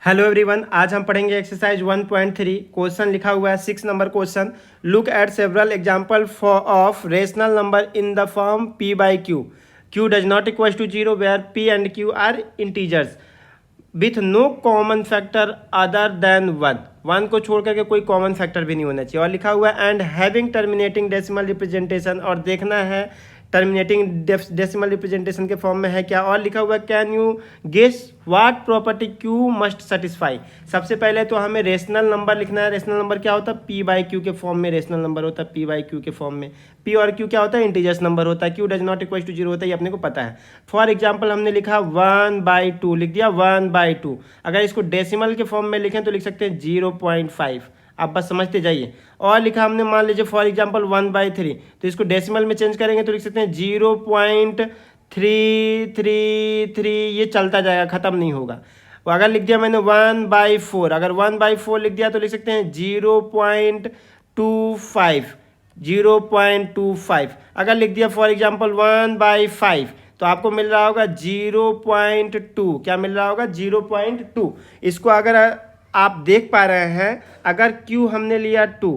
Hello everyone, आज हम पढ़ेंगे एक्सरसाइज 1.3। क्वेश्चन लिखा हुआ है 6 number question. Look at several example for of rational number in the form p by q. q does not equal to zero where p and q are integers with no common factor other than one को छोड़ करके कोई common factor भी नहीं होना चाहिए। और लिखा हुआ है and having terminating decimal representation, और देखना है टर्मिनेटिंग डेसिमल रिप्रेजेंटेशन के फॉर्म में है क्या। और लिखा हुआ है can you guess what property q must satisfy. सबसे पहले तो हमें रेशनल नंबर लिखना है। रेशनल नंबर क्या होता है? पी बाई क्यू के फॉर्म में रेशनल नंबर होता है, पी बाई क्यू के फॉर्म में। पी और क्यू क्या होता है? इंटीजर्स नंबर होता है। Q does not equal to zero होता है, ये अपने को पता है। फॉर एग्जाम्पल हमने लिखा 1/2 लिख दिया, 1/2। अगर इसको डेसिमल के फॉर्म में लिखें तो लिख सकते हैं 0.5। आप बस समझते जाइए। और लिखा हमने, मान लीजिए फॉर एग्जाम्पल 1/3, तो इसको डेसिमल में चेंज करेंगे तो लिख सकते हैं 0.333। ये चलता जाएगा, खत्म नहीं होगा। अगर लिख दिया मैंने 1/4, अगर 1/4 लिख दिया तो लिख सकते हैं 0.25। 0.25 अगर लिख दिया फॉर एग्जाम्पल 1/5 तो आपको मिल रहा होगा 0.2। क्या मिल रहा होगा? 0.2। इसको अगर आप देख पा रहे हैं, अगर Q हमने लिया 2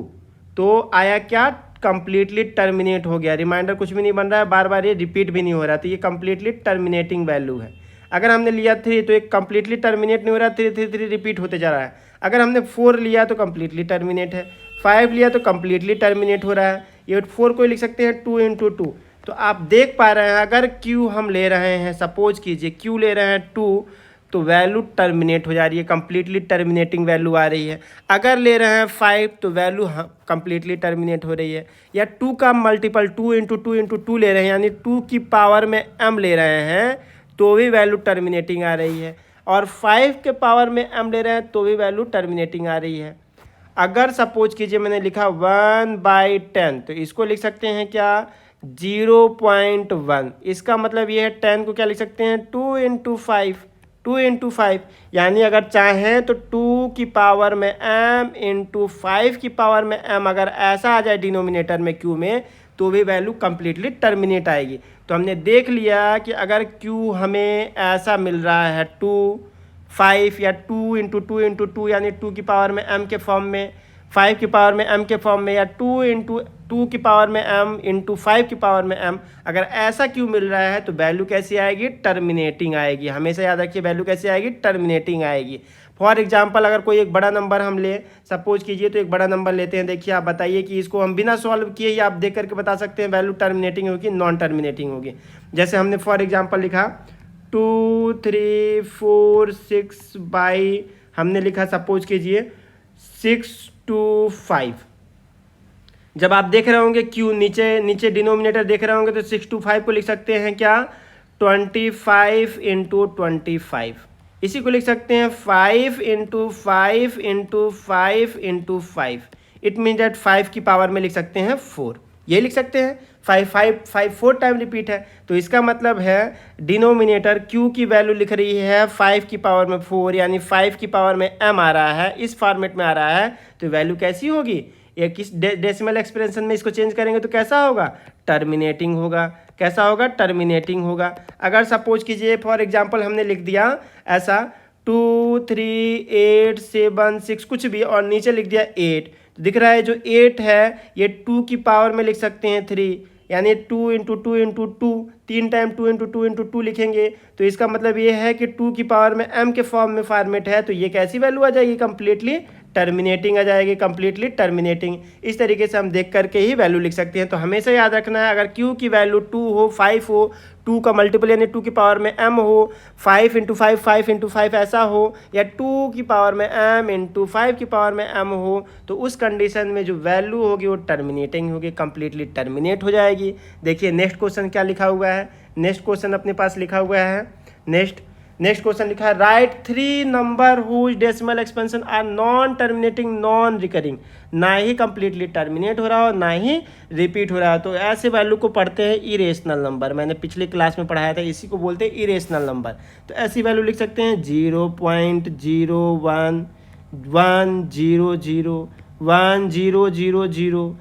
तो आया क्या? कंप्लीटली टर्मिनेट हो गया। रिमाइंडर कुछ भी नहीं बन रहा है, बार बार ये रिपीट भी नहीं हो रहा, तो ये कंप्लीटली टर्मिनेटिंग वैल्यू है। अगर हमने लिया 3 तो एक कंप्लीटली टर्मिनेट नहीं हो रहा, 3 3 3 रिपीट होते जा रहा है। अगर हमने 4 लिया तो कंप्लीटली टर्मिनेट है, 5 लिया तो कंप्लीटली टर्मिनेट हो रहा है। ये 4 को लिख सकते हैं 2 × 2। तो आप देख पा रहे हैं, अगर Q हम ले रहे हैं, सपोज कीजिए Q ले रहे हैं 2, तो वैल्यू टर्मिनेट हो जा रही है, कंप्लीटली टर्मिनेटिंग वैल्यू आ रही है। अगर ले रहे हैं 5 तो वैल्यू कंप्लीटली टर्मिनेट हो रही है। या 2 का मल्टीपल 2 × 2 × 2 ले रहे हैं, यानी 2 की पावर में m ले रहे हैं तो भी वैल्यू टर्मिनेटिंग आ रही है। और 5 के पावर में m ले रहे हैं तो भी वैल्यू टर्मिनेटिंग आ रही है। अगर सपोज कीजिए मैंने लिखा 1/10, तो इसको लिख सकते हैं क्या? 0.1। इसका मतलब ये है 10 को क्या लिख सकते हैं? 2 × 5। 2 × 5 यानी अगर चाहें तो 2 की पावर में m × 5 की पावर में m, अगर ऐसा आ जाए डिनोमिनेटर में Q में, तो भी वैल्यू कंप्लीटली टर्मिनेट आएगी। तो हमने देख लिया कि अगर Q हमें ऐसा मिल रहा है 2, 5 या 2 × 2 × 2, यानी 2 की पावर में m के फॉर्म में, 5 की पावर में m के फॉर्म में, या 2 × 2 की पावर में m × 5 की पावर में m, अगर ऐसा क्यों मिल रहा है तो वैल्यू कैसी आएगी? टर्मिनेटिंग आएगी। हमेशा याद रखिए, वैल्यू कैसी आएगी? टर्मिनेटिंग आएगी। फॉर एग्जाम्पल अगर कोई एक बड़ा नंबर हम ले, सपोज कीजिए, तो एक बड़ा नंबर लेते हैं। देखिए, आप बताइए कि इसको हम बिना सॉल्व किए ही आप देख करके बता सकते हैं वैल्यू टर्मिनेटिंग होगी, नॉन टर्मिनेटिंग होगी। जैसे हमने फॉर एग्जाम्पल लिखा 2 3 4 6 बाई, हमने लिखा सपोज कीजिए 6 to 5। जब आप देख रहे होंगे Q नीचे नीचे डिनोमिनेटर देख रहे होंगे तो 6 to 5 को लिख सकते हैं क्या? 25 × 25। इसी को लिख सकते हैं 5 × 5 × 5 × 5। इट मीन दैट 5 की पावर में लिख सकते हैं 4। ये लिख सकते हैं 5 4 टाइम रिपीट है, तो इसका मतलब है डिनोमिनेटर Q की वैल्यू लिख रही है 5 की पावर में 4, यानी 5 की पावर में m आ रहा है, इस फॉर्मेट में आ रहा है। तो वैल्यू कैसी होगी? ये किस डेसिमल एक्सप्रेशन में इसको चेंज करेंगे तो कैसा होगा? टर्मिनेटिंग होगा। कैसा होगा? टर्मिनेटिंग होगा। अगर सपोज कीजिए फॉर एग्जांपल हमने लिख दिया ऐसा 2 3 8 7 6 कुछ भी, और नीचे लिख दिया 8, तो दिख रहा है जो 8 है ये 2 की पावर में लिख सकते हैं 3, यानी 2 × 2 × 2, 3 टाइम 2 × 2 × 2 लिखेंगे। तो इसका मतलब ये है कि 2 की पावर में m के फॉर्म में फॉर्मेट है, तो ये कैसी वैल्यू आ जाएगी? कंप्लीटली टर्मिनेटिंग आ जाएगी, कंप्लीटली टर्मिनेटिंग। इस तरीके से हम देख करके ही वैल्यू लिख सकते हैं। तो हमेशा याद रखना है, अगर Q की वैल्यू 2 हो, 5 हो, 2 का मल्टीपल यानी 2 की पावर में m हो, 5 × 5 5 × 5 ऐसा हो, या 2 की पावर में m × 5 की पावर में m हो, तो उस कंडीशन में जो वैल्यू होगी वो टर्मिनेटिंग होगी, कंप्लीटली टर्मिनेट हो जाएगी। देखिए नेक्स्ट क्वेश्चन क्या लिखा हुआ है। नेक्स्ट क्वेश्चन अपने पास लिखा हुआ है, नेक्स्ट क्वेश्चन लिखा है write 3 number whose decimal expansion are non terminating non recurring. ना ही कंप्लीटली टर्मिनेट हो रहा हो, ना ही रिपीट हो रहा हो, तो ऐसे वैल्यू को पढ़ते हैं इरेशनल नंबर। मैंने पिछली क्लास में पढ़ाया था, इसी को बोलते हैं इरेशनल नंबर। तो ऐसी वैल्यू लिख सकते हैं 0.01 100 1000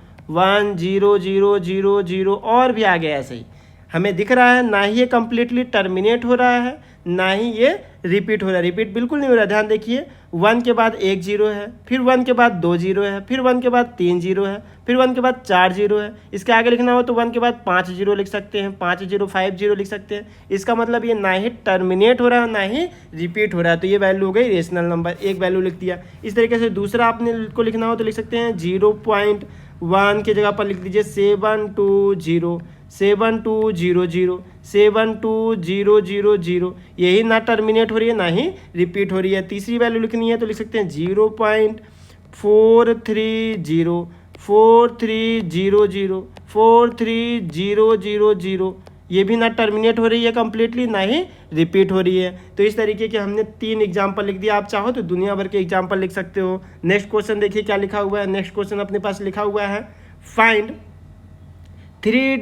1000 और भी आगे ऐसे ही हमें दिख रहा है। ना ही ये कंप्लीटली टर्मिनेट हो रहा है, ना ही ये रिपीट हो रहा है, रिपीट बिल्कुल नहीं हो रहा है। ध्यान देखिए 1 के बाद 1 जीरो है, फिर 1 के बाद 2 जीरो है, फिर 1 के बाद 3 जीरो है, फिर 1 के बाद 4 जीरो है। इसके आगे लिखना हो तो 1 के बाद 5 जीरो लिख सकते हैं, 5 जीरो 5 जीरो लिख सकते हैं। इसका मतलब ये ना ही टर्मिनेट हो रहा है ना ही रिपीट हो रहा है, तो ये वैल्यू हो गई रेशनल नंबर, एक वैल्यू लिख दिया। इस तरीके से दूसरा आपने को लिखना हो तो लिख सकते हैं 0.1 की जगह पर लिख दीजिए 720 7200 72000। यही ना टर्मिनेट हो रही है ना ही रिपीट हो रही है। तीसरी वैल्यू लिखनी है तो लिख सकते हैं 0.4300 43000। ये भी ना टर्मिनेट हो रही है कंप्लीटली ना ही रिपीट हो रही है। तो इस तरीके के हमने 3 एग्जाम्पल लिख दिया। आप चाहो तो दुनिया भर के एग्जाम्पल लिख सकते हो। नेक्स्ट क्वेश्चन देखिए क्या लिखा हुआ है। नेक्स्ट क्वेश्चन अपने पास लिखा हुआ है find 3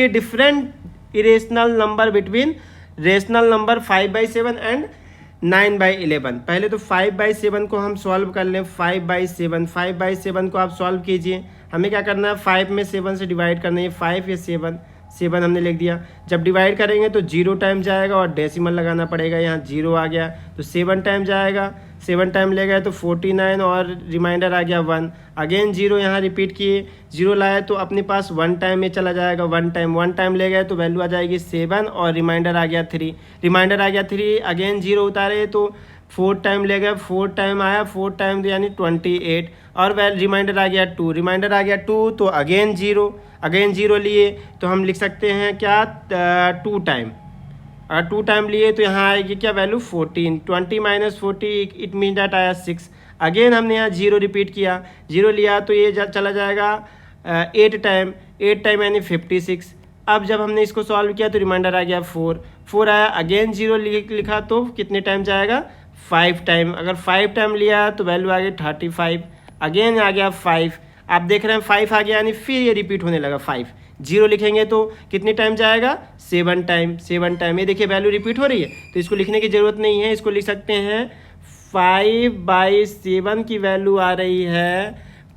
different irrational number between rational number 5/7 and 9/11। पहले तो 5/7 को हम सॉल्व कर लें। 5/7 को आप सॉल्व कीजिए। हमें क्या करना है 5 में 7 से डिवाइड करना है। 5 या 7 हमने लिख दिया। जब डिवाइड करेंगे तो 0 टाइम जाएगा और डेसिमल लगाना पड़ेगा। यहाँ 0 आ गया तो 7 टाइम जाएगा, 7 टाइम ले गए तो 49 और रिमाइंडर आ गया 1। अगेन 0 यहाँ रिपीट किए, 0 लाए तो अपने पास 1 टाइम में चला जाएगा। 1 टाइम ले गए तो वैल्यू आ जाएगी 7 और रिमाइंडर आ गया 3। अगेन 0 उतारे तो 4 टाइम ले गए, 4 टाइम आया, 4 टाइम तो यानी 28 और रिमाइंडर आ गया 2। तो अगेन 0 लिए तो हम लिख सकते हैं क्या 2 टाइम। अगर 2 टाइम लिए तो यहाँ आएगी क्या वैल्यू 14। 20 - 40 इट मीन दैट आया 6। अगेन हमने यहाँ 0 रिपीट किया, 0 लिया तो ये चला जाएगा 8 टाइम यानी 56। अब जब हमने इसको सॉल्व किया तो रिमाइंडर आ गया 4 आया। अगेन 0 लिखा तो कितने टाइम जाएगा 5 टाइम। अगर 5 टाइम लिया तो वैल्यू आ गई 35। अगेन आ गया 5। आप देख रहे हैं 5 आ गया यानी फिर ये रिपीट होने लगा 5। 0 लिखेंगे तो कितने टाइम जाएगा 7 टाइम। ये देखिए वैल्यू रिपीट हो रही है तो इसको लिखने की ज़रूरत नहीं है। इसको लिख सकते हैं 5/7 की वैल्यू आ रही है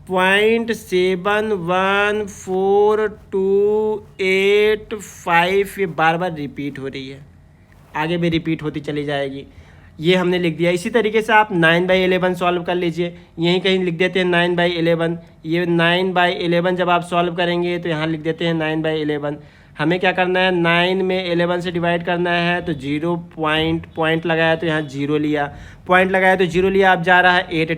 0.71428 ये बार बार रिपीट हो रही है, आगे भी रिपीट होती चली जाएगी। ये हमने लिख दिया। इसी तरीके से आप 9/11 सॉल्व कर लीजिए। यहीं कहीं लिख देते हैं 9/11। ये 9/11 जब आप सॉल्व करेंगे तो यहाँ लिख देते हैं 9/11। हमें क्या करना है 9 में 11 से डिवाइड करना है तो 0 पॉइंट लगाया तो यहाँ 0 लिया, पॉइंट लगाया तो 0 लिया। अब जा रहा है 8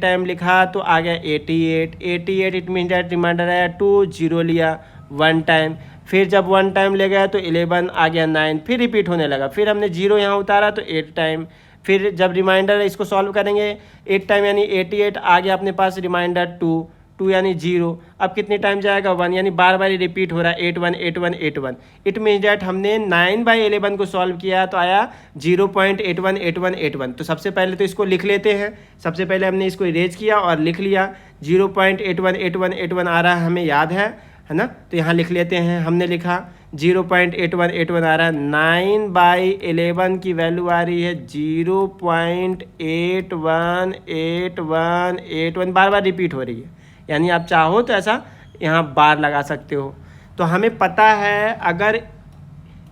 टाइम लिखा तो आ गया 88 इट मीन दैट रिमाइंडर आया 2। 0 लिया 1 टाइम, फिर जब 1 टाइम ले गया तो 11 आ गया 9, फिर रिपीट होने लगा। फिर हमने 0 यहाँ उतारा तो 8 टाइम, फिर जब रिमाइंडर इसको सॉल्व करेंगे 8 टाइम यानी 88 आ गया अपने पास रिमाइंडर 2 यानी 0। अब कितने टाइम जाएगा 1 यानी बार बार रिपीट हो रहा है 81। इट मीन्स डैट हमने 9/11 को सॉल्व किया तो आया 0.818181। तो सबसे पहले तो इसको लिख लेते हैं। सबसे पहले हमने इसको इरेज किया और लिख लिया 0.818181 आ रहा है, हमें याद है ना। तो यहाँ लिख लेते हैं। हमने लिखा 0.8181 आ रहा है। 9/11 की वैल्यू आ रही है 0.818181 बार बार रिपीट हो रही है। यानी आप चाहो तो ऐसा यहाँ बार लगा सकते हो। तो हमें पता है अगर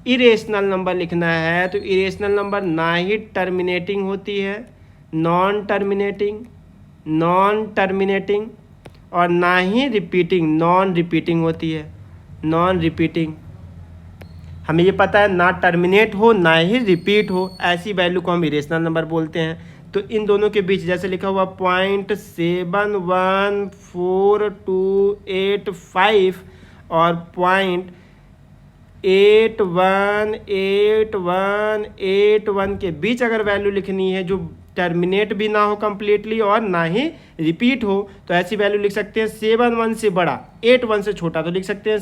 इरेशनल नंबर लिखना है तो इरेशनल नंबर ना ही टर्मिनेटिंग होती है, नॉन टर्मिनेटिंग और ना ही रिपीटिंग, नॉन रिपीटिंग होती है। नॉन रिपीटिंग हमें ये पता है, ना टर्मिनेट हो ना ही रिपीट हो, ऐसी वैल्यू को हम इरेशनल नंबर बोलते हैं। तो इन दोनों के बीच जैसे लिखा हुआ 0.71428 और 0.818181 के बीच अगर वैल्यू लिखनी है जो टर्मिनेट भी ना हो कम्प्लीटली और ना ही रिपीट हो, तो ऐसी वैल्यू लिख सकते हैं 7 से बड़ा 8 से छोटा, तो लिख सकते हैं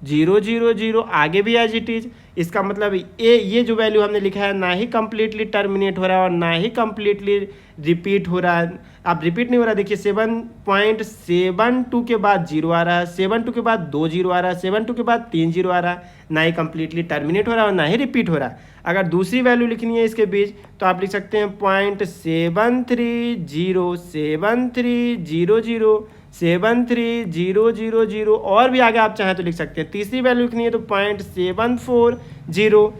72000 आगे भी एज इट इज। इसका मतलब ये जो वैल्यू हमने लिखा है ना ही कम्प्लीटली टर्मिनेट हो रहा है और ना ही कम्प्लीटली रिपीट हो रहा है। अब रिपीट नहीं हो रहा, देखिए 7.72 के बाद 0 आ रहा है, 72 के बाद 2 0 आ रहा है, 72 के बाद 3 0 आ रहा है। ना ही कम्प्लीटली टर्मिनेट हो रहा है और ना ही रिपीट हो रहा है। अगर दूसरी वैल्यू लिखनी है इसके बीच तो आप लिख सकते हैं 0.730 7300 और भी आगे आप चाहें तो लिख सकते हैं। तीसरी वैल्यू लिखनी है तो 0.740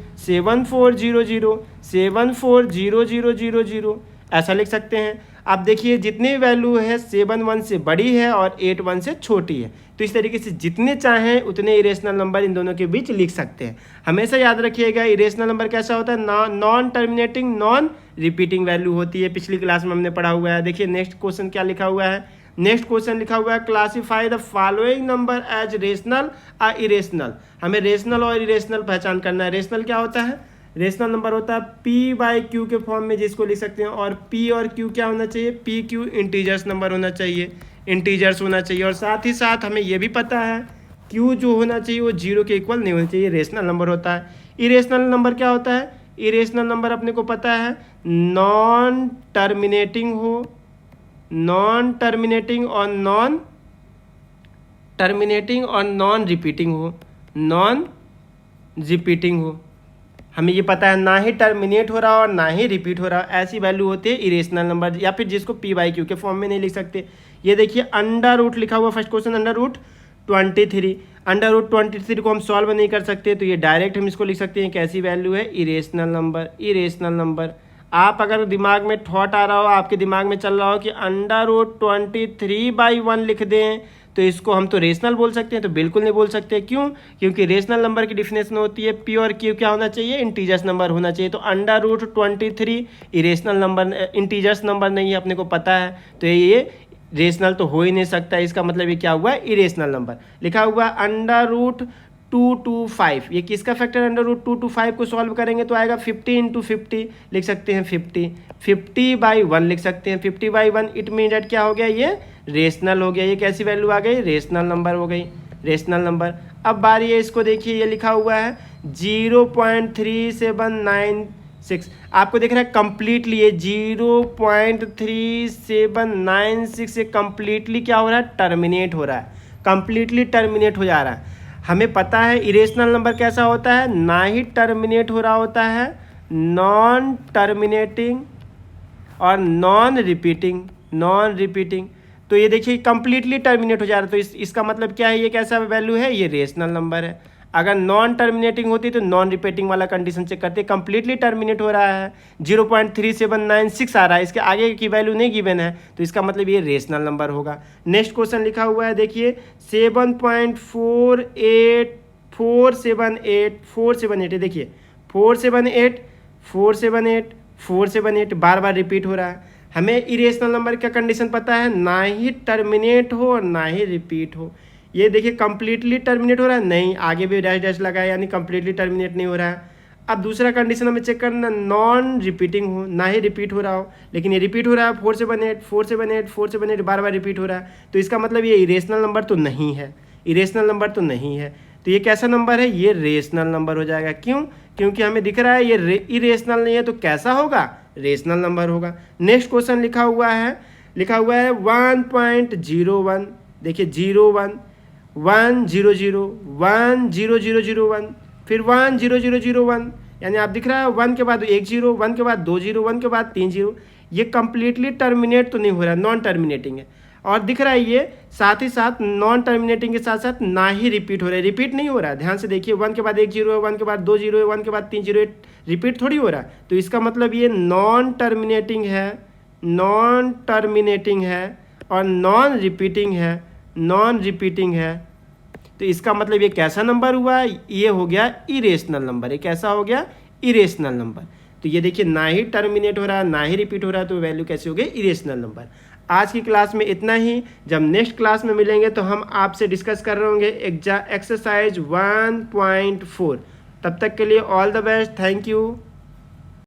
7400 ऐसा लिख सकते हैं। आप देखिए जितनी वैल्यू है 7 से बड़ी है और 8 से छोटी है, तो इस तरीके से जितने चाहें उतने इरेशनल नंबर इन दोनों के बीच लिख सकते हैं। हमेशा याद रखिएगा इरेशनल नंबर कैसा होता है, non terminating non repeating value होती है। पिछली क्लास में हमने पढ़ा हुआ है। देखिए नेक्स्ट क्वेश्चन क्या लिखा हुआ है, नेक्स्ट क्वेश्चन लिखा हुआ है classify the following number as rational or irrational. हमें रेशनल और इरेशनल पहचान करना है। रेशनल क्या होता है, रेशनल नंबर होता है p/q के फॉर्म में जिसको लिख सकते हैं, और p और q क्या होना चाहिए, p/q इंटीजर्स नंबर होना चाहिए, इंटीजर्स होना चाहिए। और साथ ही साथ हमें यह भी पता है q जो होना चाहिए वो 0 के इक्वल नहीं होना चाहिए, रेशनल नंबर होता है। इरेशनल नंबर क्या होता है, इरेशनल नंबर अपने को पता है नॉन टर्मिनेटिंग हो, नॉन टर्मिनेटिंग और नॉन टर्मिनेटिंग और नॉन रिपीटिंग हो, नॉन रिपीटिंग हो। हमें ये पता है ना ही टर्मिनेट हो रहा और ना ही रिपीट हो रहा, ऐसी वैल्यू होती है इरेशनल नंबर, या फिर जिसको p/q के फॉर्म में नहीं लिख सकते। ये देखिए अंडर रूट लिखा हुआ first question, under root 23। Under root 23 को हम सॉल्व नहीं कर सकते, तो ये डायरेक्ट हम इसको लिख सकते हैं कैसी वैल्यू है, इरेशनल नंबर। इरेशनल नंबर आप अगर दिमाग में थॉट आ रहा हो, आपके दिमाग में चल रहा हो कि अंडर रूट 23/1 लिख दें तो इसको हम तो रेशनल बोल सकते हैं, तो बिल्कुल नहीं बोल सकते। क्यों, क्योंकि रेशनल नंबर की डिफिनेशन होती है p और q क्या होना चाहिए, इंटीजर्स नंबर होना चाहिए। तो under root 23 irrational number, integers number नहीं है, अपने को पता है, तो ये रेशनल तो हो ही नहीं सकता। इसका मतलब ये क्या हुआ, इरेशनल नंबर। लिखा हुआ अंडर रूट 225, ये किसका फैक्टर, अंडर रूट 225 को सॉल्व करेंगे तो आएगा 50 × 50 लिख सकते हैं, 50/1 लिख सकते हैं। 50/1 इट मीन डेट क्या हो गया, ये रेशनल हो गया। ये कैसी वैल्यू आ गई, रेशनल नंबर हो गई, रेशनल नंबर। अब बारी है इसको देखिए, ये लिखा हुआ है 0.3796, आपको देख रहा है कंप्लीटली ये 0.3796 से कंप्लीटली क्या हो रहा है, टर्मिनेट हो रहा है, कंप्लीटली टर्मिनेट हो जा रहा है। हमें पता है इरेशनल नंबर कैसा होता है, ना ही टर्मिनेट हो रहा होता है, नॉन टर्मिनेटिंग और नॉन रिपीटिंग। तो ये देखिए कंप्लीटली टर्मिनेट हो जा रहा है, तो इसका मतलब क्या है, ये कैसा वैल्यू है, ये रेशनल नंबर है। अगर नॉन टर्मिनेटिंग होती तो नॉन रिपीटिंग वाला कंडीशन चेक करते, कंप्लीटली टर्मिनेट हो रहा है, 0.3796 आ रहा है, इसके आगे की वैल्यू नहीं गिवन है, तो इसका मतलब ये रेशनल नंबर होगा। नेक्स्ट क्वेश्चन लिखा हुआ है देखिए 7.48478 है, देखिए 478 बार बार रिपीट हो रहा है। हमें इरेशनल नंबर का कंडीशन पता है, ना ही टर्मिनेट हो और ना ही रिपीट हो। ये देखिए कंप्लीटली टर्मिनेट हो रहा है, नहीं, आगे भी डैश डैश लगा है, यानी कंप्लीटली टर्मिनेट नहीं हो रहा है। अब दूसरा कंडीशन हमें चेक करना, नॉन रिपीटिंग हो, ना ही रिपीट हो रहा हो, लेकिन ये रिपीट हो रहा है 478 बार बार रिपीट हो रहा है, तो इसका मतलब ये इरेशनल नंबर तो नहीं है, इरेशनल नंबर तो नहीं है। तो ये कैसा नंबर है, ये रेशनल नंबर हो जाएगा। क्यों, क्योंकि हमें दिख रहा है ये इरेशनल नहीं है, तो कैसा होगा, रेशनल नंबर होगा। नेक्स्ट क्वेश्चन लिखा हुआ है 1.01, देखिए 01 100 10001, फिर 10001, यानी आप दिख रहा है 1 के बाद 1 0, 1 के बाद 2 0, 1 के बाद 3 0। ये कंप्लीटली टर्मिनेट तो नहीं हो रहा है, नॉन टर्मिनेटिंग है। और दिख रहा है ये साथ ही साथ नॉन टर्मिनेटिंग के साथ साथ ना ही रिपीट हो रहा है, रिपीट नहीं हो रहा है। ध्यान से देखिए 1 के बाद 1 0 है, 1 के बाद 2 0 है, 1 के बाद 3 0 है, रिपीट थोड़ी हो रहा है। तो इसका मतलब ये नॉन टर्मिनेटिंग है और नॉन रिपीटिंग है। तो इसका मतलब ये कैसा नंबर हुआ, ये हो गया इरेशनल नंबर। ये कैसा हो गया, इरेशनल नंबर। तो ये देखिए ना ही टर्मिनेट हो रहा है, ना ही रिपीट हो रहा है, तो वैल्यू कैसे हो गई, इरेशनल नंबर। आज की क्लास में इतना ही। जब नेक्स्ट क्लास में मिलेंगे तो हम आपसे डिस्कस कर रहे होंगे एक्सरसाइज 1.4। तब तक के लिए all the best, thank you.